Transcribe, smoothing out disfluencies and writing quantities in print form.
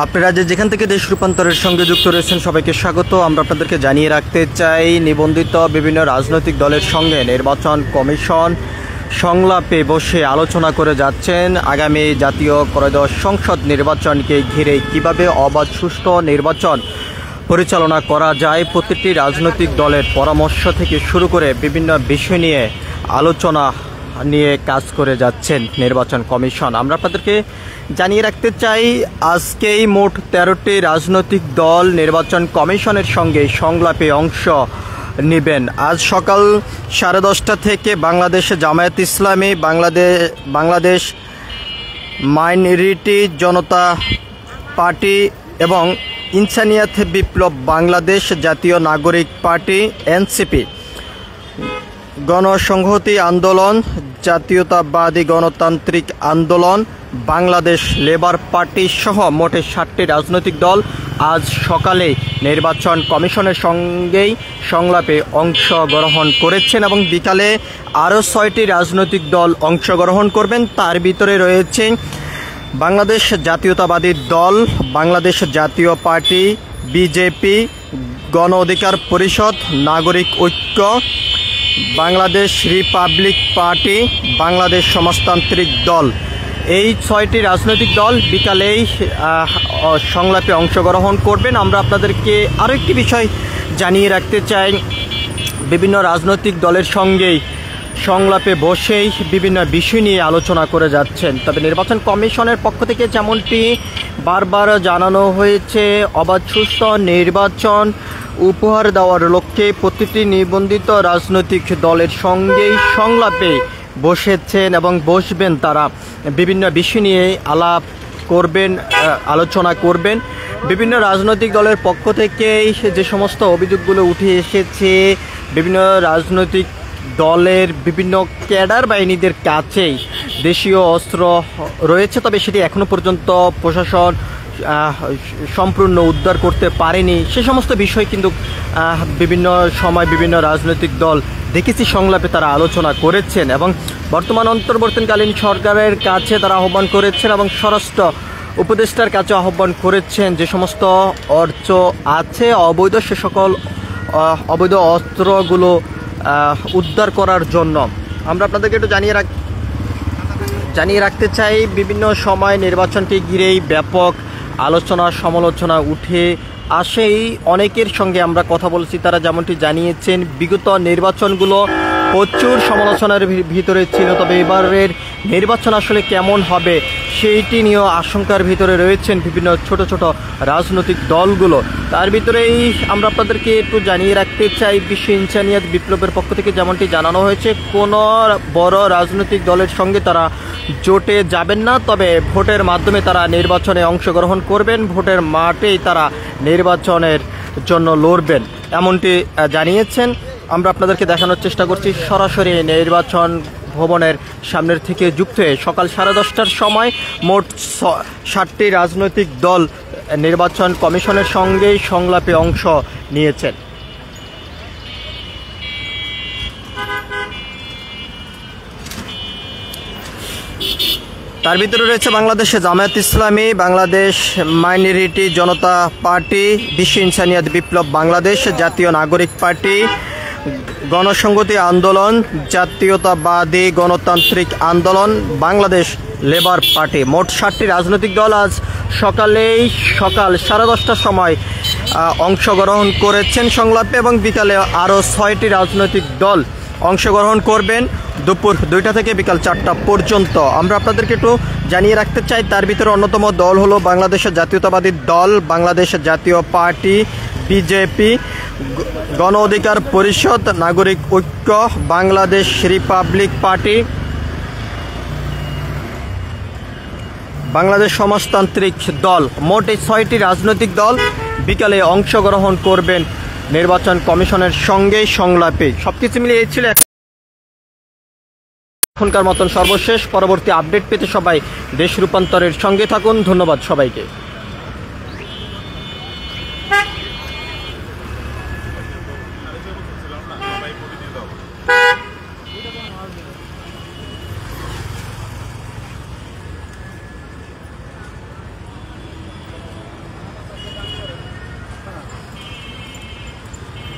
আপনারা যেখান থেকে দেশ রূপান্তরের সঙ্গে যুক্ত রয়েছেন সবাইকে স্বাগত। আমরা আপনাদেরকে জানিয়ে রাখতে চাই, নিবন্ধিত বিভিন্ন রাজনৈতিক দলের সঙ্গে নির্বাচন কমিশন সংলাপে বসে আলোচনা করে যাচ্ছেন আগামী জাতীয় ত্রয়োদশ সংসদ নির্বাচনকে ঘিরে কিভাবে অবাধ সুষ্ঠু নির্বাচন পরিচালনা করা যায়। প্রতিটি রাজনৈতিক দলের পরামর্শ থেকে শুরু করে বিভিন্ন বিষয় নিয়ে আলোচনা নিয়ে কাজ করে যাচ্ছেন নির্বাচন কমিশন। আমরা আপনাদেরকে জানিয়ে রাখতে চাই, আজকেই মোট 13টি রাজনৈতিক দল নির্বাচন কমিশনের সঙ্গে সংলাপে অংশ নেবেন। আজ সকাল 10:30 থেকে বাংলাদেশ জামায়াত ইসলামী, বাংলাদেশ মাইনরিটি জনতা পার্টি এবং ইনসানিয়াত বিপ্লব বাংলাদেশ, জাতীয় নাগরিক পার্টি এনসিপি, গণসংহতি আন্দোলন, জাতীয়তাবাদী গণতান্ত্রিক আন্দোলন, বাংলাদেশ লেবার পার্টি সহ মোটে 7টি রাজনৈতিক দল আজ সকালে নির্বাচন কমিশনের সঙ্গেই সংলাপে অংশগ্রহণ করেছেন এবং বিকালে আরও 6টি রাজনৈতিক দল অংশগ্রহণ করবেন। তার ভিতরে রয়েছে বাংলাদেশ জাতীয়তাবাদী দল, বাংলাদেশ জাতীয় পার্টি, বিজেপি, গণ অধিকার পরিষদ, নাগরিক ঐক্য, বাংলাদেশ রিপাবলিক পার্টি, বাংলাদেশ সমাজতান্ত্রিক দল। এই 6টি রাজনৈতিক দল বিকালেই সংলাপে অংশগ্রহণ করবেন। আমরা আপনাদেরকে আরও একটি বিষয় জানিয়ে রাখতে চাই, বিভিন্ন রাজনৈতিক দলের সঙ্গেই সংলাপে বসেই বিভিন্ন বিষয় নিয়ে আলোচনা করে যাচ্ছেন। তবে নির্বাচন কমিশনের পক্ষ থেকে যেমনটি বারবার জানানো হয়েছে, অবাধ সুষ্ঠু নির্বাচন উপহার দেওয়ার লক্ষ্যে প্রতিটি নিবন্ধিত রাজনৈতিক দলের সঙ্গেই সংলাপে বসেছেন এবং বসবেন। তারা বিভিন্ন বিষয় নিয়ে আলাপ করবেন, আলোচনা করবেন। বিভিন্ন রাজনৈতিক দলের পক্ষ থেকেই যে সমস্ত অভিযোগগুলো উঠে এসেছে, বিভিন্ন রাজনৈতিক দলের বিভিন্ন ক্যাডার বাহিনীদের কাছেই দেশীয় অস্ত্র রয়েছে, তবে সেটি এখনও পর্যন্ত প্রশাসন সম্পূর্ণ উদ্ধার করতে পারেনি। সে সমস্ত বিষয় কিন্তু বিভিন্ন সময় বিভিন্ন রাজনৈতিক দল দেখেছি সংলাপে তারা আলোচনা করেছেন এবং বর্তমান অন্তর্বর্তীকালীন সরকারের কাছে তারা আহ্বান করেছেন এবং স্বরাষ্ট্র উপদেষ্টার কাছে আহ্বান করেছেন যে সমস্ত অর্থ আছে অবৈধ, সে সকল অবৈধ অস্ত্রগুলো উদ্ধার করার জন্য। আমরা আপনাদেরকে একটু জানিয়ে রাখতে চাই, বিভিন্ন সময় নির্বাচনকে ঘিরেই ব্যাপক আলোচনা সমালোচনা উঠে আসেই। অনেকের সঙ্গে আমরা কথা বলেছি, তারা যেমনটি জানিয়েছেন বিগত নির্বাচনগুলো প্রচুর সমালোচনার ভিতরে ছিল, তবে এবারের নির্বাচন আসলে কেমন হবে সেইটি নিয়েও আশঙ্কার ভিতরে রয়েছেন বিভিন্ন ছোট ছোট রাজনৈতিক দলগুলো। তার ভিতরেই আমরা আপনাদেরকে একটু জানিয়ে রাখতে চাই, বিশ্ব ইনসানিয়াত বিপ্লবের পক্ষ থেকে যেমনটি জানানো হয়েছে, কোনো বড় রাজনৈতিক দলের সঙ্গে তারা জোটে যাবেন না, তবে ভোটের মাধ্যমে তারা নির্বাচনে অংশগ্রহণ করবেন, ভোটের মাঠেই তারা নির্বাচনের জন্য লড়বেন, এমনটি জানিয়েছেন। আমরা আপনাদেরকে দেখানোর চেষ্টা করছি সরাসরি নির্বাচন ভবনের সামনের থেকে যুক্ত হয়ে সকাল 10:30টার সময় মোট 7টি রাজনৈতিক দল নির্বাচন কমিশনের সঙ্গেই সংলাপে অংশ নিয়েছেন। তার ভিতরে রয়েছে বাংলাদেশে জামায়াত ইসলামী, বাংলাদেশ মাইনরিটি জনতা পার্টি, বিশ্ব ইনসানিয়াত বিপ্লব বাংলাদেশ, জাতীয় নাগরিক পার্টি, গণসংহতি আন্দোলন, জাতীয়তাবাদী গণতান্ত্রিক আন্দোলন, বাংলাদেশ লেবার পার্টি। মোট 7টি রাজনৈতিক দল আজ সকাল 10:30টার সময় অংশগ্রহণ করেছেন সংলাপে এবং বিকালে আরও 6টি রাজনৈতিক দল অংশগ্রহণ করবেন দুপুর 2টা থেকে বিকাল 4টা পর্যন্ত। আমরা আপনাদেরকে একটু জানিয়ে রাখতে চাই, তার ভিতরে অন্যতম দল হলো বাংলাদেশের জাতীয়তাবাদী দল, বাংলাদেশের জাতীয় পার্টি, বিজেপি, গণ অধিকার পরিষদ, নাগরিক ঐক্য, বাংলাদেশ রিপাবলিক পার্টি, বাংলাদেশ সমাজতান্ত্রিক দল। মোট এই 6টি রাজনৈতিক দল বিকালে অংশগ্রহণ করবেন নির্বাচন কমিশনের সঙ্গে সংলাপে। সবকিছু মিলিয়ে ছিল এখনকার মতন সর্বশেষ। পরবর্তী আপডেট পেতে সবাই দেশ রূপান্তরের সঙ্গে থাকুন। ধন্যবাদ সবাইকে।